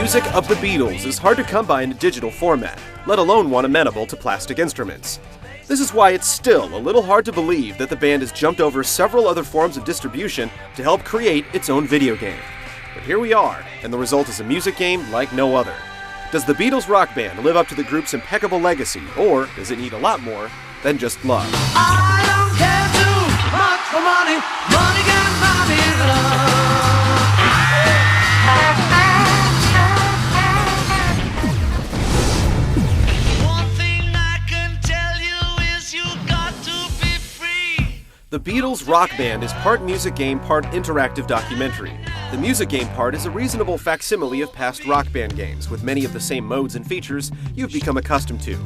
music of the Beatles is hard to come by in a digital format, let alone one amenable to plastic instruments. This is why it's still a little hard to believe that the band has jumped over several other forms of distribution to help create its own video game. But here we are, and the result is a music game like no other. Does the Beatles rock band live up to the group's impeccable legacy, or does it need a lot more than just love? I don't care too much for money. Money can buy me love. One thing I can tell you is you got to be free. The Beatles rock band is part music game, part interactive documentary. The music game part is a reasonable facsimile of past rock band games, with many of the same modes and features you've become accustomed to.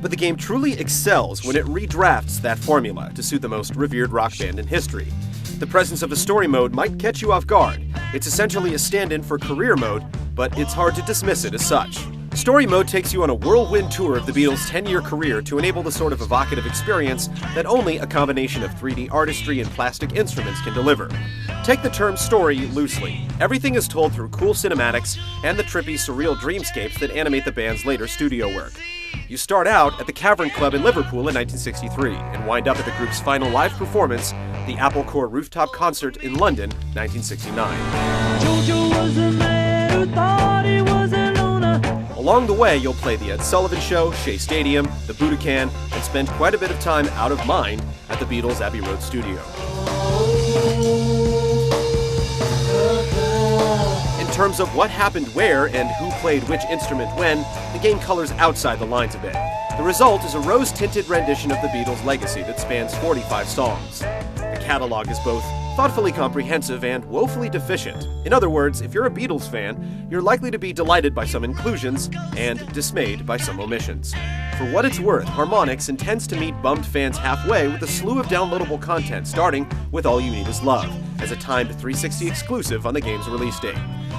But the game truly excels when it redrafts that formula to suit the most revered rock band in history. The presence of a story mode might catch you off guard. It's essentially a stand-in for career mode, but it's hard to dismiss it as such. Story mode takes you on a whirlwind tour of the Beatles' 10-year career to enable the sort of evocative experience that only a combination of 3D artistry and plastic instruments can deliver. Take the term story loosely. Everything is told through cool cinematics and the trippy, surreal dreamscapes that animate the band's later studio work. You start out at the Cavern Club in Liverpool in 1963 and wind up at the group's final live performance, the Apple Corps rooftop concert in London, 1969. Jojo was a man who thought he was a loner. Along the way, you'll play the Ed Sullivan Show, Shea Stadium, the Budokan, and spend quite a bit of time out of mind at the Beatles' Abbey Road studio. In terms of what happened where and who played which instrument when, the game colors outside the lines a bit. The result is a rose-tinted rendition of the Beatles' legacy that spans 45 songs. The catalog is both thoughtfully comprehensive and woefully deficient. In other words, if you're a Beatles fan, you're likely to be delighted by some inclusions and dismayed by some omissions. For what it's worth, Harmonix intends to meet bummed fans halfway with a slew of downloadable content, starting with All You Need Is Love, as a timed 360 exclusive on the game's release date.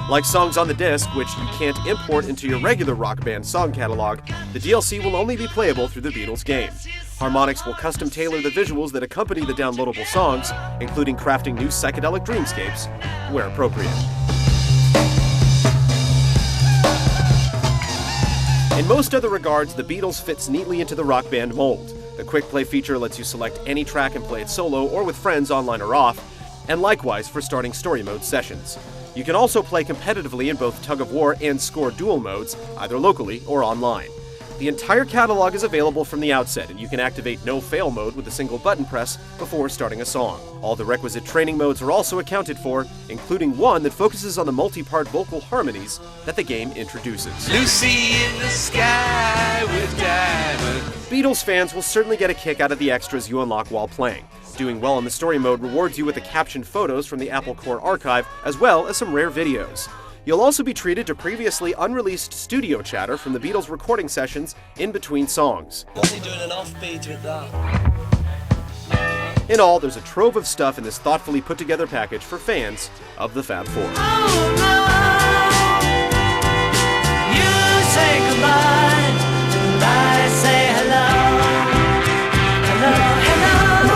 Like songs on the disc, which you can't import into your regular rock band song catalog, the DLC will only be playable through the Beatles game. Harmonix will custom tailor the visuals that accompany the downloadable songs, including crafting new psychedelic dreamscapes where appropriate. In most other regards, the Beatles fits neatly into the rock band mold. The quick play feature lets you select any track and play it solo or with friends online or off, and likewise for starting story mode sessions. You can also play competitively in both tug of war and score duel modes, either locally or online. The entire catalog is available from the outset, and you can activate no-fail mode with a single button press before starting a song. All the requisite training modes are also accounted for, including one that focuses on the multi-part vocal harmonies that the game introduces. Lucy in the sky with diamonds. Beatles fans will certainly get a kick out of the extras you unlock while playing. Doing well in the story mode rewards you with the captioned photos from the Apple Corps archive, as well as some rare videos. You'll also be treated to previously unreleased studio chatter from the Beatles' recording sessions in between songs. What's he doing an offbeat with that? In all, there's a trove of stuff in this thoughtfully put-together package for fans of the Fab Four. Oh no, you say goodbye, and I say hello, hello, hello.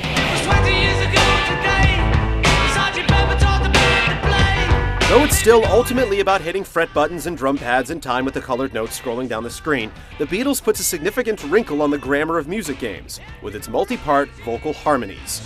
It was 20 years ago today, Sergeant Pepper taught the band to play. Though it's still ultimately about hitting fret buttons and drum pads in time with the colored notes scrolling down the screen, the Beatles puts a significant wrinkle on the grammar of music games, with its multi-part vocal harmonies.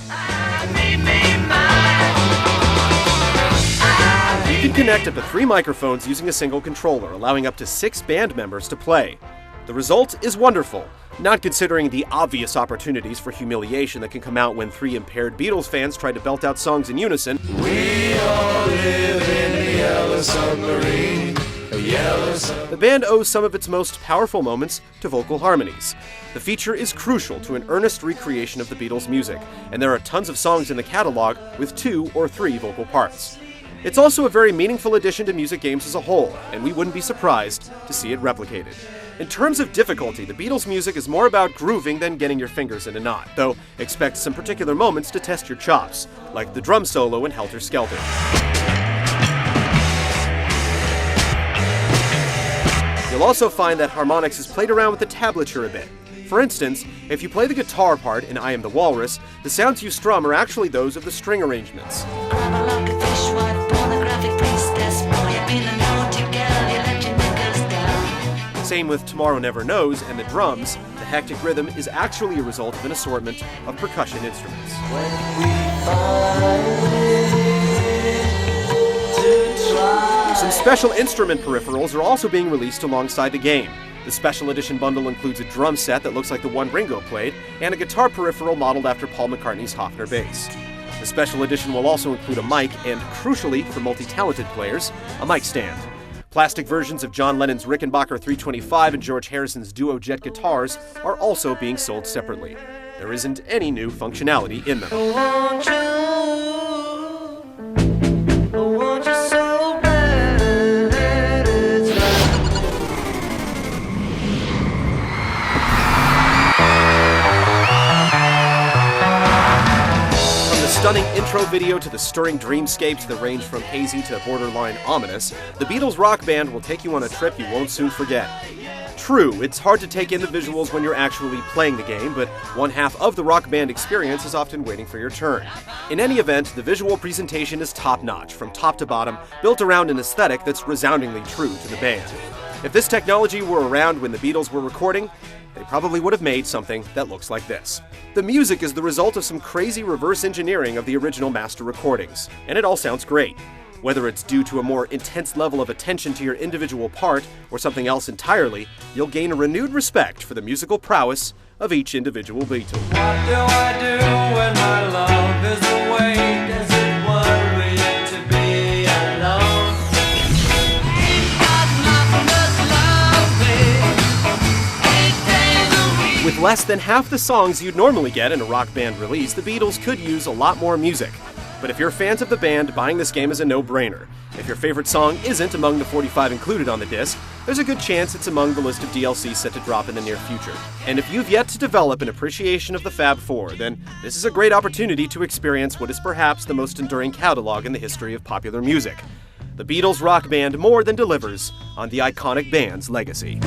You can connect up to 3 microphones using a single controller, allowing up to 6 band members to play. The result is wonderful, not considering the obvious opportunities for humiliation that can come out when 3 impaired Beatles fans try to belt out songs in unison. We all live in a yellow submarine, a yellow submarine. The band owes some of its most powerful moments to vocal harmonies. The feature is crucial to an earnest recreation of the Beatles' music, and there are tons of songs in the catalog with 2 or 3 vocal parts. It's also a very meaningful addition to music games as a whole, and we wouldn't be surprised to see it replicated. In terms of difficulty, the Beatles' music is more about grooving than getting your fingers in a knot, though expect some particular moments to test your chops, like the drum solo in Helter Skelter. You'll also find that Harmonix has played around with the tablature a bit. For instance, if you play the guitar part in I Am the Walrus, the sounds you strum are actually those of the string arrangements. Same with Tomorrow Never Knows and the drums. The hectic rhythm is actually a result of an assortment of percussion instruments. Some special instrument peripherals are also being released alongside the game. The special edition bundle includes a drum set that looks like the one Ringo played, and a guitar peripheral modeled after Paul McCartney's Hofner bass. The special edition will also include a mic and, crucially for multi-talented players, a mic stand. Plastic versions of John Lennon's Rickenbacker 325 and George Harrison's Duo Jet guitars are also being sold separately. There isn't any new functionality in them. Stunning intro video to the stirring dreamscapes that range from hazy to borderline ominous, the Beatles rock band will take you on a trip you won't soon forget. True, it's hard to take in the visuals when you're actually playing the game, but one half of the rock band experience is often waiting for your turn. In any event, the visual presentation is top-notch, from top to bottom, built around an aesthetic that's resoundingly true to the band. If this technology were around when the Beatles were recording, they probably would have made something that looks like this. The music is the result of some crazy reverse engineering of the original master recordings, and it all sounds great. Whether it's due to a more intense level of attention to your individual part or something else entirely, you'll gain a renewed respect for the musical prowess of each individual Beatle. What do I do when my love is away? Does it worry you to be alone? Ain't got nothing but love, babe. 8 days a week. With less than half the songs you'd normally get in a rock band release, the Beatles could use a lot more music. But if you're fans of the band, buying this game is a no-brainer. If your favorite song isn't among the 45 included on the disc, there's a good chance it's among the list of DLC set to drop in the near future. And if you've yet to develop an appreciation of the Fab Four, then this is a great opportunity to experience what is perhaps the most enduring catalog in the history of popular music. The Beatles rock band more than delivers on the iconic band's legacy.